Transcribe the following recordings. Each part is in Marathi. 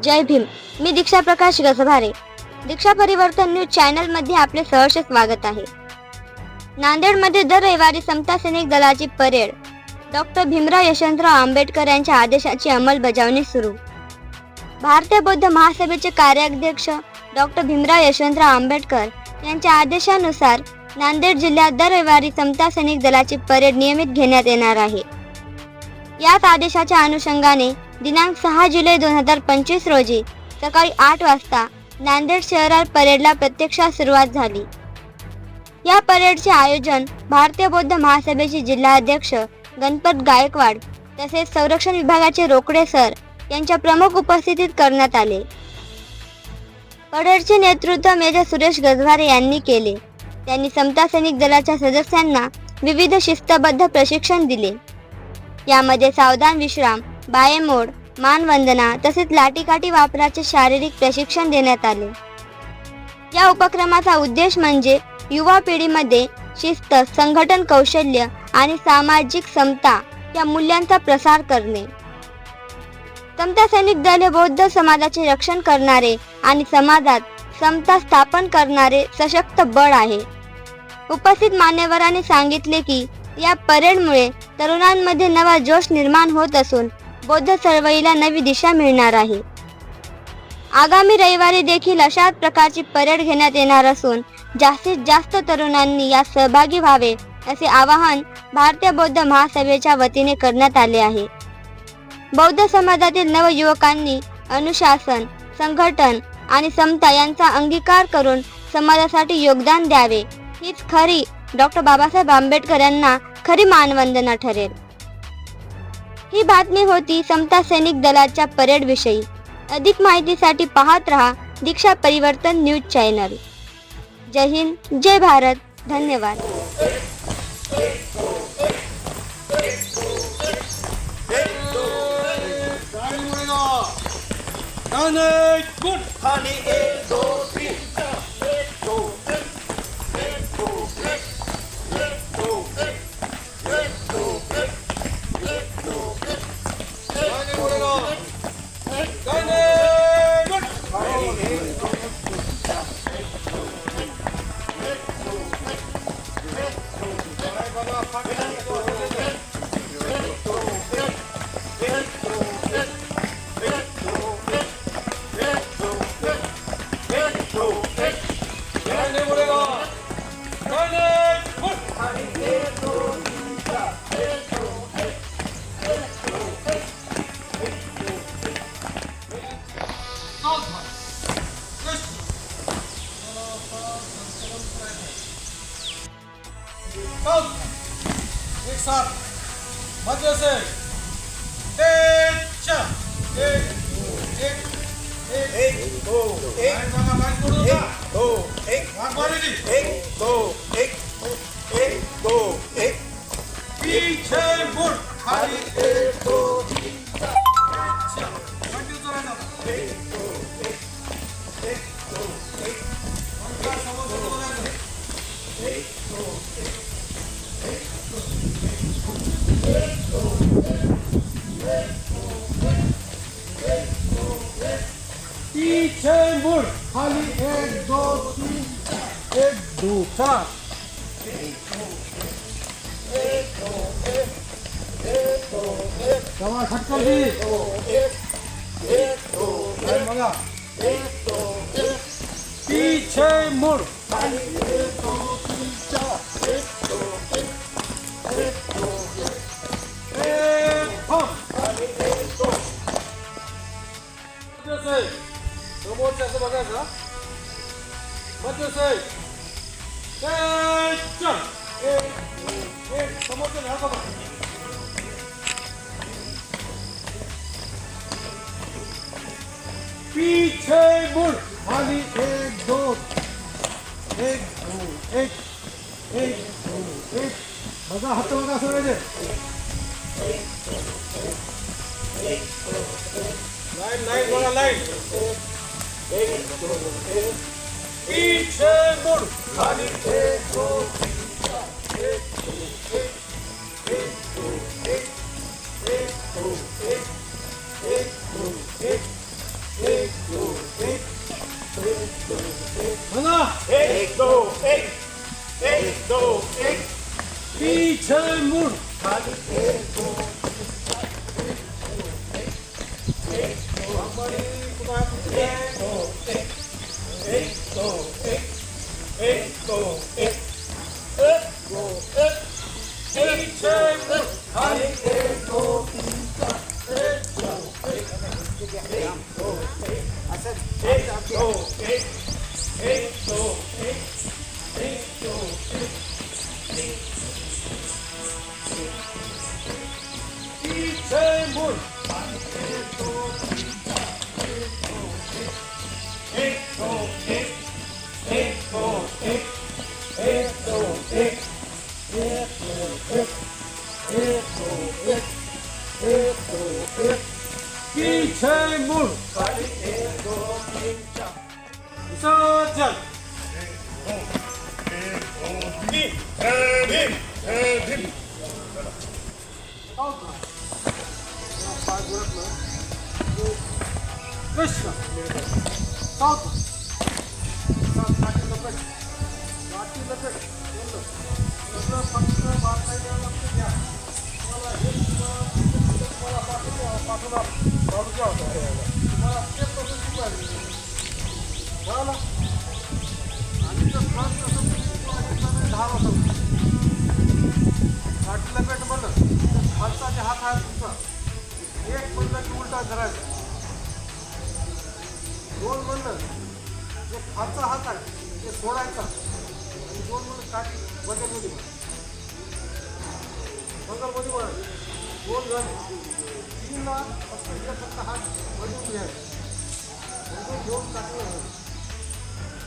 जय भीम. मी दीक्षा प्रकाश गजभारे. दीक्षा परिवर्तन न्यूज चॅनल मध्ये आपले सहर्ष स्वागत आहे. नांदेडमध्ये दर रविवारी समता सैनिक दलाची परेड. डॉक्टर भीमराव यशवंतराव आंबेडकर यांच्या आदेशाची अंमलबजावणी सुरू. भारतीय बौद्ध महासभेचे कार्याध्यक्ष डॉक्टर भीमराव यशवंतराव आंबेडकर यांच्या आदेशानुसार नांदेड जिल्ह्यात दर रविवारी समता सैनिक दलाची परेड नियमित घेण्यात येणार आहे. याच आदेशाच्या अनुषंगाने दिनांक 6 जुलै 2025 रोजी सकाळी 8 वाजता नांदेड शहरात परेडला प्रत्यक्षात सुरुवात झाली. या परेडचे आयोजन भारतीय बौद्ध महासभेचे जिल्हाध्यक्ष गणपत गायकवाड तसेच संरक्षण विभागाचे रोकडे सर यांच्या प्रमुख उपस्थितीत करण्यात आले. परेडचे नेतृत्व मेजर सुरेश गजभारे यांनी केले. त्यांनी समता सैनिक दलाच्या सदस्यांना विविध शिस्तबद्ध प्रशिक्षण दिले. यामध्ये सावधान विश्राम, बायमोड, मानवंदना तसेच लाठीकाठी वापराचे शारीरिक प्रशिक्षण देण्यात आले. या उपक्रमाचा उद्देश म्हणजे युवा पिढीमध्ये शिस्त, संघटन कौशल्य आणि सामाजिक समता या मूल्यांचा प्रसार करणे. समता सैनिक दल हे बौद्ध समाजाचे रक्षण करणारे आणि समाजात समता स्थापन करणारे सशक्त बळ आहे. उपस्थित मान्यवरांनी सांगितले की या परेडमुळे तरुणांमध्ये नवा जोश निर्माण होत असून बौद्ध चळवळीला नवी दिशा मिळणार आहे. आगामी रविवारी देखील अशाच प्रकारची परेड घेण्यात येणार असून जास्तीत जास्त तरुणांनी यात सहभागी व्हावे असे आवाहन भारतीय बौद्ध महासभेच्या वतीने करण्यात आले आहे. बौद्ध समाजातील नवयुवकांनी अनुशासन, संघटन आणि समता यांचा अंगीकार करून समाजासाठी योगदान द्यावे. हीच खरी डॉक्टर बाबासाहेब आंबेडकर यांना खरी मानवंदना ठरेल. ही बातमी होती समता सैनिक दलाच्या परेड विषयी. अधिक माहितीसाठी पाहत रहा दीक्षा परिवर्तन न्यूज चॅनल. जय हिंद, जय भारत, धन्यवाद. एक साथ मध्य से एक दो एक पीछे मुड़ खाली एक दो पीछे मुड़ खाली एक दो तीन एक दो चार जमा खटकर दी बघा पीछे मुड़ खाली एक दो तीन चार एक दो समोरच्या असं बघायचं मध्य से चल एक समोरच्या झाड बघा पीछे मुड़ खाली एक दो एक बघा हात बघा सगळे लाइन बघा लाइन पीछे मुड़ खाली एक दो एक एक दो एक एक दो एक पीछे मुड़ खाली एक दो तीन चार एक दो एक एक दो एक एक दो एक दो एक पीछे मुड़ एक दो तीन चार एक दो एक एक दो एक एक दो एक एक दो एक एक दो एक एक दो एक पीछे मुड़ खाली एक दो तीन चार विसर्जन कृष्ण साउथ वाटी लपेट सगळं फक्त बारकाईने लक्ष द्या तुम्हाला हे तुम्हाला पाठवला तालुका होता तुम्हाला स्टेप कसं शिकवायचं बघा आणि तर फर्स्ट कसं 10 वाजता वाटी लपेट म्हणलं खालचा जे हात आहे तुमचा एक म्हणलं की उलटा धरायचा दोन म्हणलं जे खालचा हात आहे ते सोडायचा आणि दोन म्हणलं काठी बंगलमध्ये बंगलमध्ये म्हणायचं दोन झाले तीनला फक्त हात बंदून घ्यायचा बंदून घेऊन काठी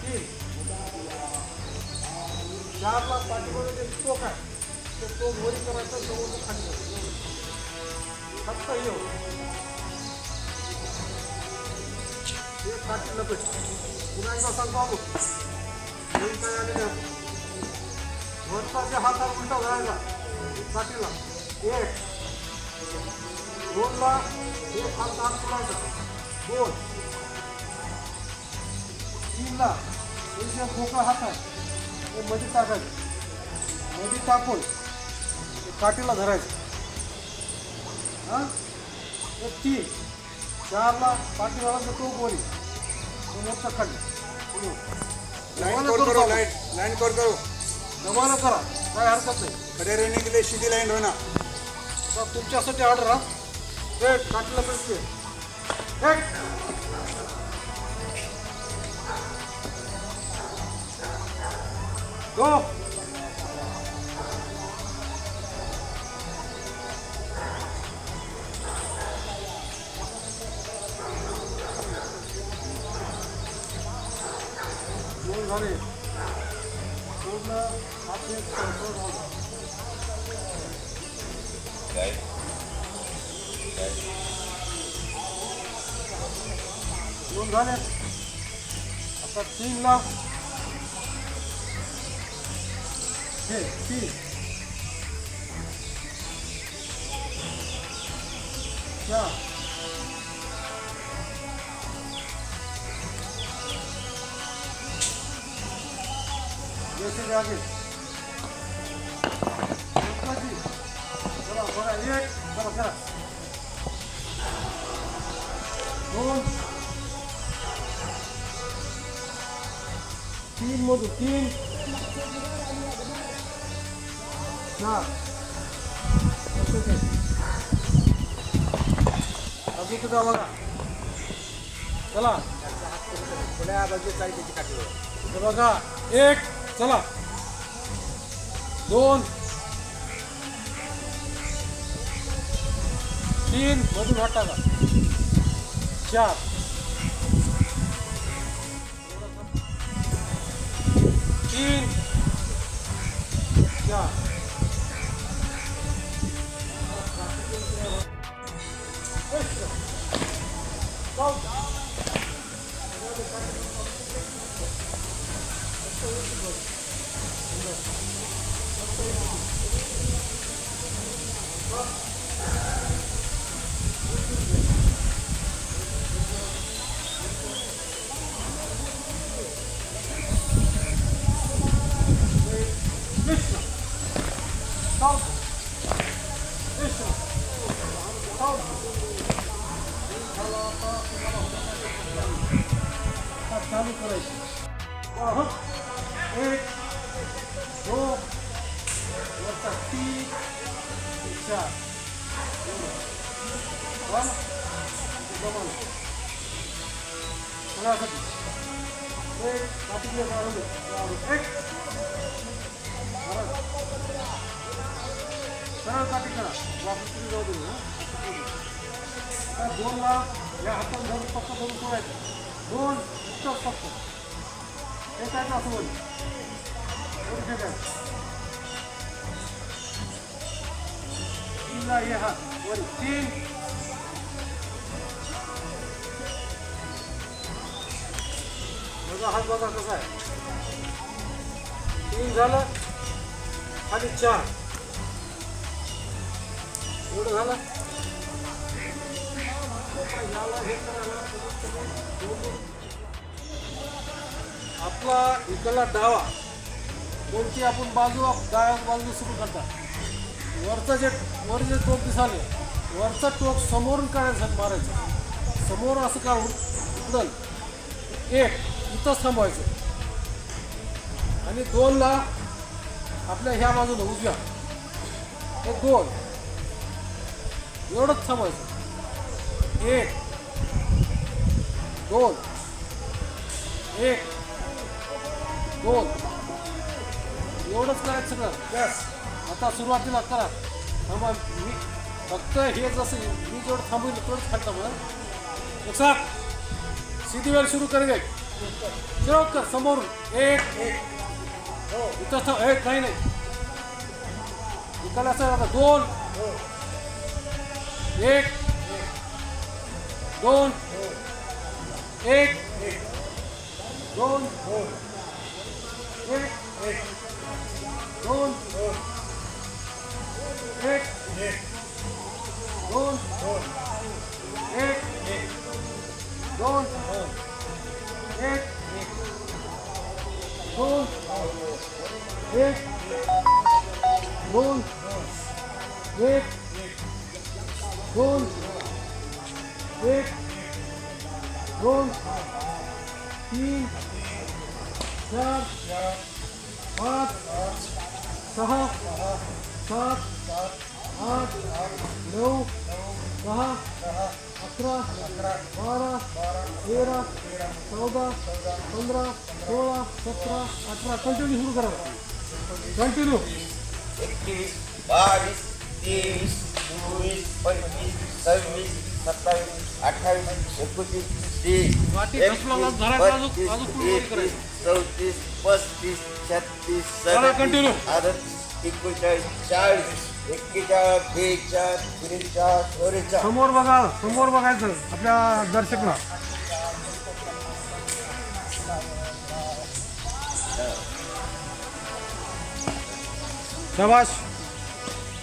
तीन चारला पाठीमध्ये जे टोक आहे ते टोक वरी करायचं जवळ खाली करायचं फक्त हे हे काठी लपेट पुन्हा एकदा सांगतो आपण काय आलेले वरचा जे हात उलटा व्हायला काठीला एक दोनला एक हात सोडायचा दोन तीनला जे खोकळा हात आहे ते मध्ये टाकायचं मध्ये टाकून काठीला धरायचं हां एक तीन चारला पाठीवाला टोक वरी मोठा खाली लाइन करो जमाना करा काय हरकत नाही खड़े रहने के लिए सीधी लाइन होना आता तुमच्यासाठी ऑर्डर हा एक काठीला भेटते एक गो दोन झाले पूर्ण आपले दोन झाले आता तीनला हे तीन चार जैसे आगे चला बघा एक चला करा दोन तीन मधून तीन चार अजून सुद्धा बघा चला पुण्या बाजू काही त्याची काठी बघा एक चला दोन तीन मधून हात टाका चार तीन चार काठी करा वापस तुम्ही जाऊ दे ना. आता 2 ला या हाताने धरून फक्त धरून सोडायचं. 2 इतकंच फक्त फेकायचं असं वर फेकायचं. 3 ला हे हात वर 3 हात बघा कसा आहे. 3 झालं खाली 4 एवढं झालं. आपला इकडला डावा कोणती आपण बाजू डाव्या बाजूला सुरू करतात. वर जे टोक दिसाले वरचं टोक समोरून काढायचं मारायचं. समोर असं काढून इकडं 1 इथंच थांबवायचं आणि 2 ला आपल्या ह्या बाजूला उजव्या हे 2 एवढंच थांबवायचं. 1 2 1 2 एवढंच करायचं सगळं. बस आता सुरुवातीला करा. थांबा मी फक्त हे जसं मी जेवढं थांबवलं तेवढंच खालता मला एक साथ सीधी वेळ सुरू करेंगे. सुरुवात कर समोरून 1 इथं थांब. 1 नाही इकडला असं आता 2 1 2 1 2 1 2 1 2 1 2 1 2 1 2 1 2 1 2 3 4 5 6 7 8 9 10 11 12 13 14 15 16 17 18 कंटिन्यू सुरू करा. कंटिन्यू 21, 22, 23, 24, 25, 26, 27, 28, 29, 30, वाटी 31, घसला घरात अजून 32, पूर्ण 33, 34, 35, 36, चला, continue. 37, 38, 39, 40, 41, 42, 43. समोर बघायचं आपल्या दर्शकला. शाबाश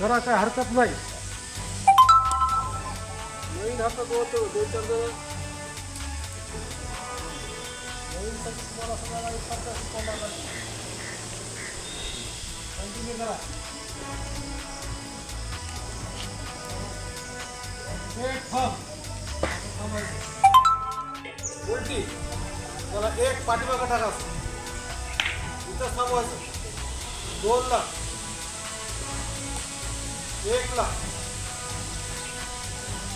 जरा काय हरकत नाही. नवीन हातात होतो 2-4 जण नवीन तुम्हाला सगळ्याला एकसारखं शिकवणार नाही. कंटिन्यू करा. उलटी त्याला 1 पाठीमागं टाकायचं इथं थांबवायचं. 2 ला 1 ला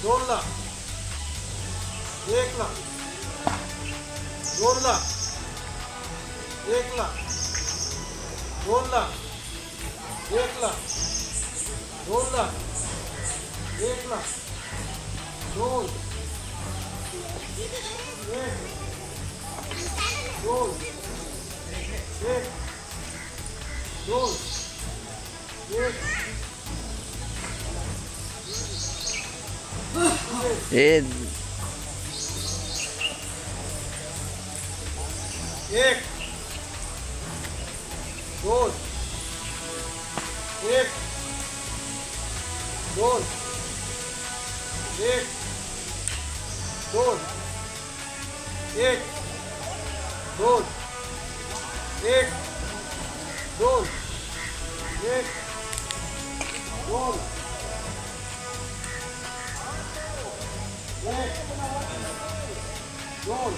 2 ला 1 ला 2 ला 1 ला 2 ला 1 ला 2 ला 1 ला 2 1 2 1 2 1 हे 1 2 1 2 1 2 1 2 1 2 1 2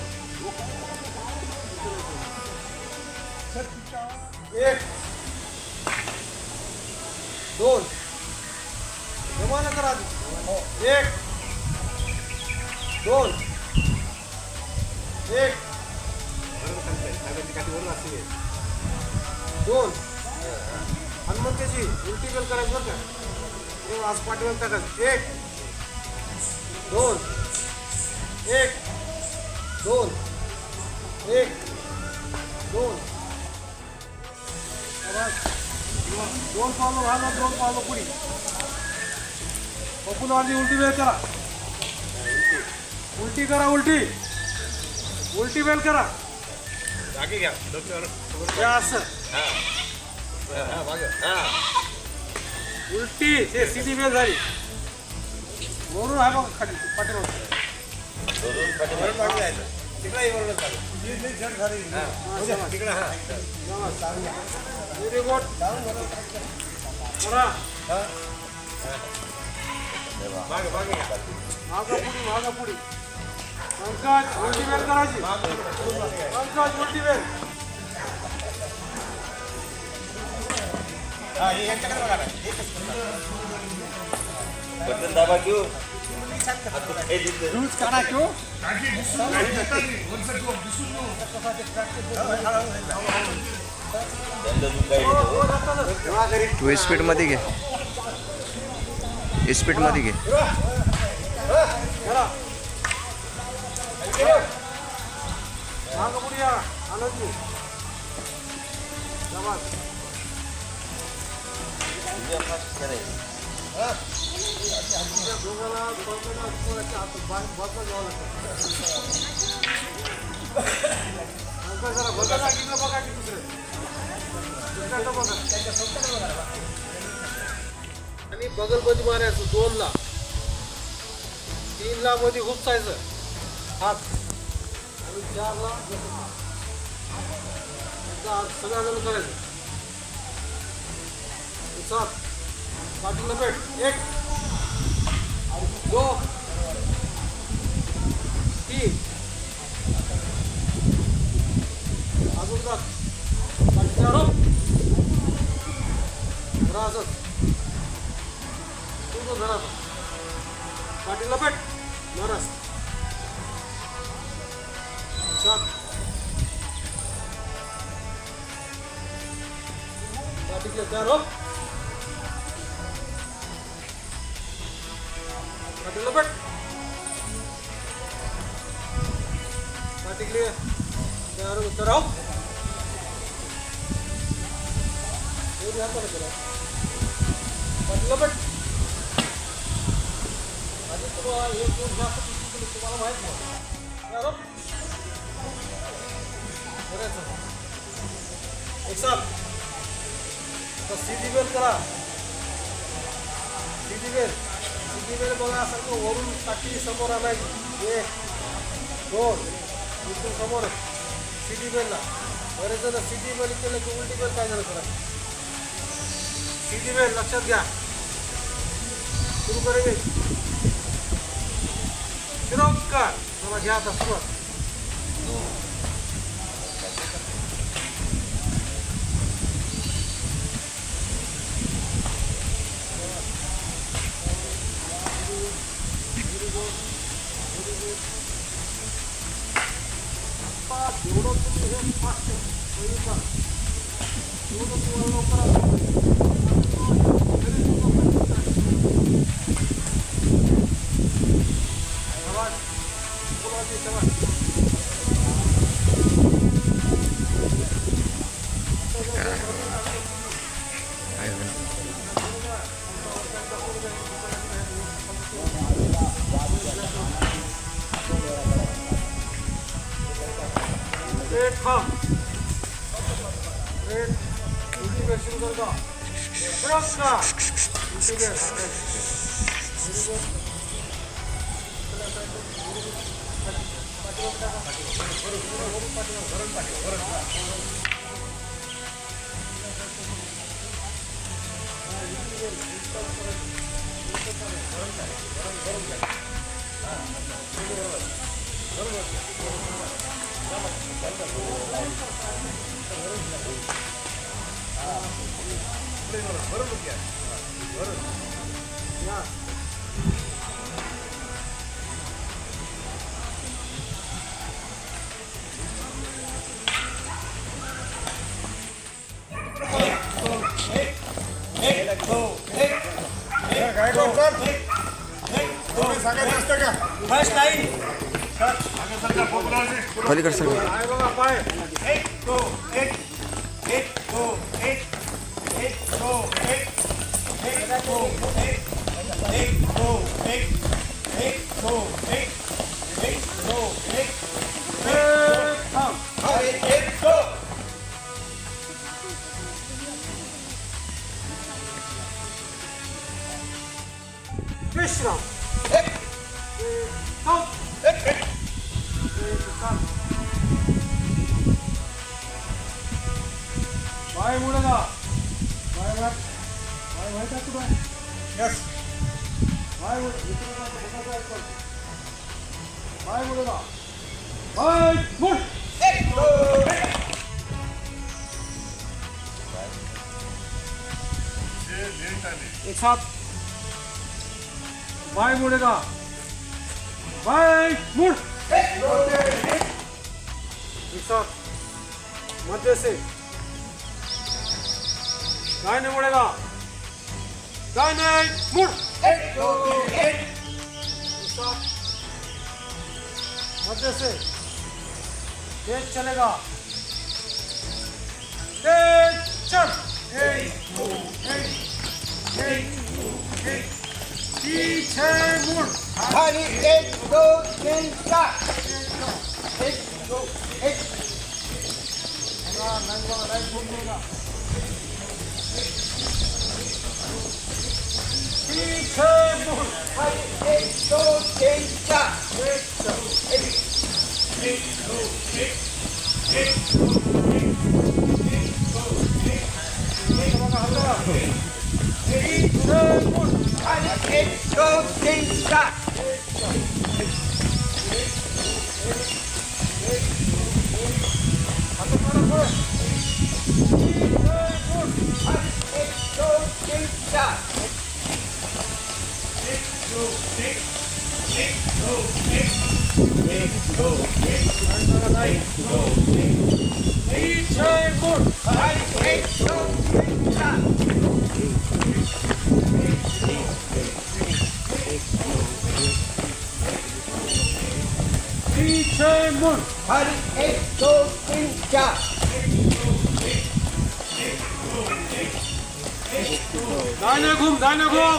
1 2 जमाना करा 1 2 1 2 हनुमंताची उलटी बेल करायची बरं का. आज पाठीवर टाकायचं. 1 2 1 2 1 2. दोन पावलं व्हायला 2 पावलं पुढे. बघून आधी उलटी वेळ करा. उलटी करा. उलटी वेळ करा. जागी घ्या. या असं उलटी ते सीधी वेळ झाली. वरून आहे बघा खाली पाठीवर. तिकडे वरून चालू. तिकडे हा व्हेरी गुड. करा. मागे मागे घ्या. मागा पुढे. पंकज उलटी वेळ करायची. पंकज उलटी वेळ. हा हे यांच्याकडे बघा ना. बटन दाबा क्यों यूज करा क्यों. तू स्पीडमध्ये घे. स्पीडमध्ये घे. करा. मागं पुढे या. आनंद तू. शाबास. दोघांना बघायला पोराच्या हातात बघा घ्यावं लागतं. जरा बघा की न बघा की दुसऱ्याचं बघा. आणि बगलमध्ये मारायचं 2 ला 3 ला मध्ये घुसायचं हात आणि 4 ला सगळ्या जण करायचं. 7 पाठीला पेट. 1 2 3 अजून जात. पाठीच्या रोप राहत तू धरा. पाठीला पेट. नरस 7 पाठीच्या 4 रोप. पाठीला पेट. पाठीले 4 उत्तर आओ. पाठीला पेट. आधी तुम्हाला एक दोन जास्त तुम्हाला माहित नाही. 4 रोप. करायचं. एक साथ तर सीधी वेळ करा. सीधी वेळ बघा. असं वरून टाकी समोर आणायची. 1 2 इथून समोर सीधी वेळला. बरेच जण सीधी वेळ केलं की उलटी वेळ काय झालं करा. सीधी वेळ लक्षात घ्या. सुरू करेल. शिरोपकार चला घ्या आता सुरुवात. जेवढं तुम्ही हे फास्ट तेवढं तुम्हाला रेड थांब. रेड उलटी वेळ सुरू कर का. उलटी वेळ. बरोबर तुम्ही सांगायचं असतं का फर्स्ट लाईन खाली कर सर आहे बघा पाय एक दो एक एक दो एक एक दो एक एक दो एक एक दो एक एक दो एक एक दो एक थांब अरे एक दो विश्राम एक थांब एक एक पाय मुळे का पाय व्हायचा तुला यस पाय पाय मुळे का पाय मुळ एक दो एक एक साथ पाय मुड़ेगा पाय मुड़ एक दो एक एक साथ मध्य से दाहिने मुड़ेगा दाहिने मुड़ एक दो एक एक साथ मध्य से तेज चलेगा तेज चल एक दो एक पीछे मुड़ खाली एक दो तीन चार एक दो एक पीछे मुड़ खाली एक दो तीन चार एक पीछे मुड़ खाली एक दो तीन चार खाली एक दो तीन चार पीछे मुड़ खाली एक दो तीन चार पीछे मुड़ खाली एक दो तीन चार दाहिने घूम दाहिने घूम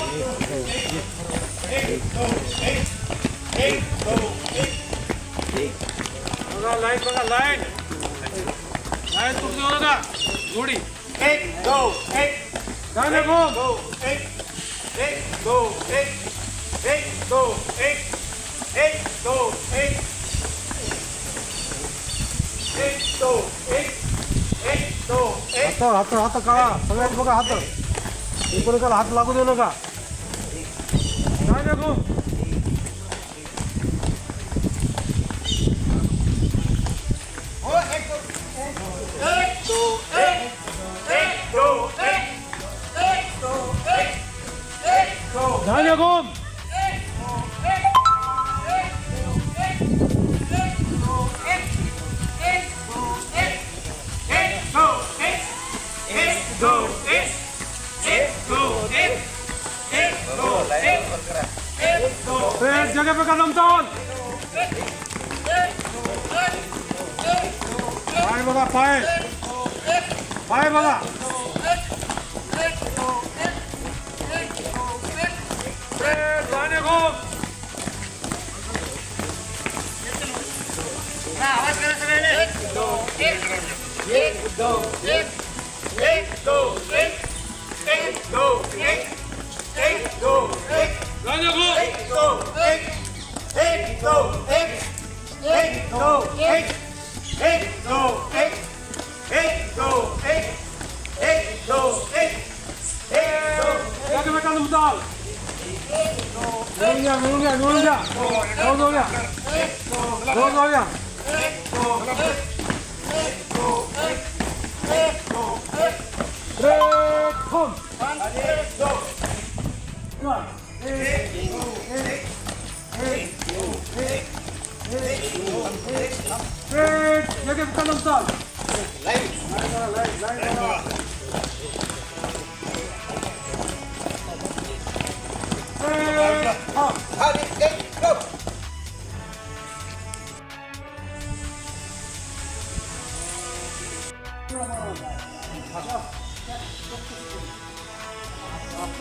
बघा लाईन लाईन तुटली होतं का जोडी एक दो एक दाहिने घूम दो एक एक दो एक एक दो एक एक दो एक एक दो एक दो एक हात हात हात काढा सगळ्यात बघा हात एकमेकाला हात लागू देऊ नका दाहिने घूम हो एक दो एक दो एक दो एक दो दाहिने घूम एक जगह पे कदम चाल पाय बघा पाय पाय बघा दाहिने घूम दाहिने घूम जगह पे कदम चाल मिळून घ्या जवळ जाऊया जगह पे कदम चाल आपला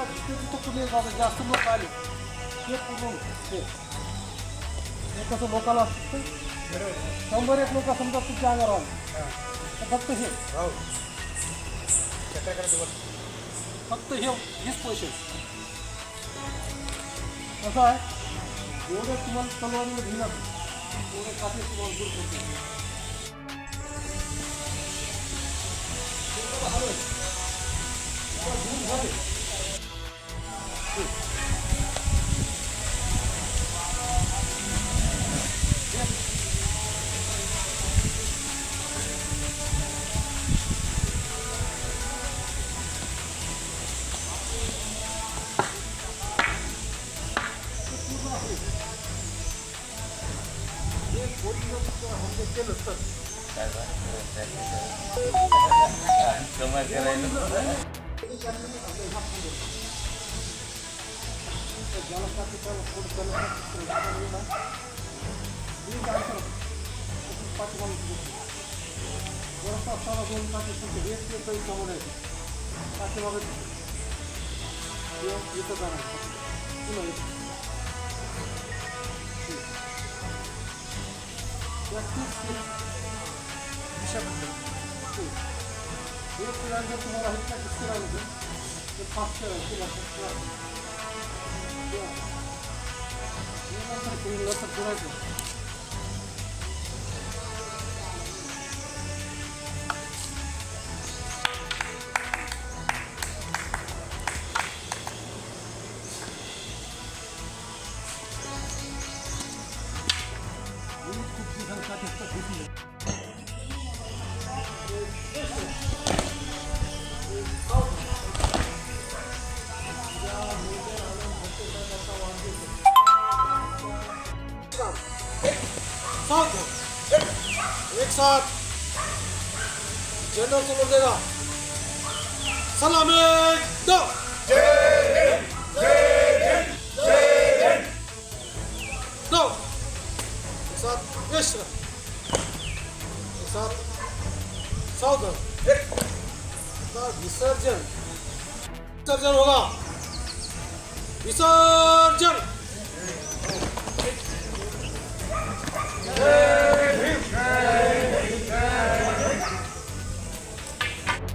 जिथे जिथं कुणी जास्त लोक आले ते पूर्ण ते कसं लोकाला असतं 100 लोक समजा तुमच्या अंगावर आले तर फक्त हे फक्त हेच पैसे कसं आहे एवढे तुम्हाला तलवारीवर घेणार एवढे काटे तुम्हाला दूर करतो केलं तर कमाल करायला तुम्हाला हे प्रॅक्टिस करायला ते फास्ट करायचं करायचं एक साथ जनरल समझ देगा सलामी दो दो एक साथ विश्राम एक साथ सावधान विसर्जन विसर्जन होगा विसर्जन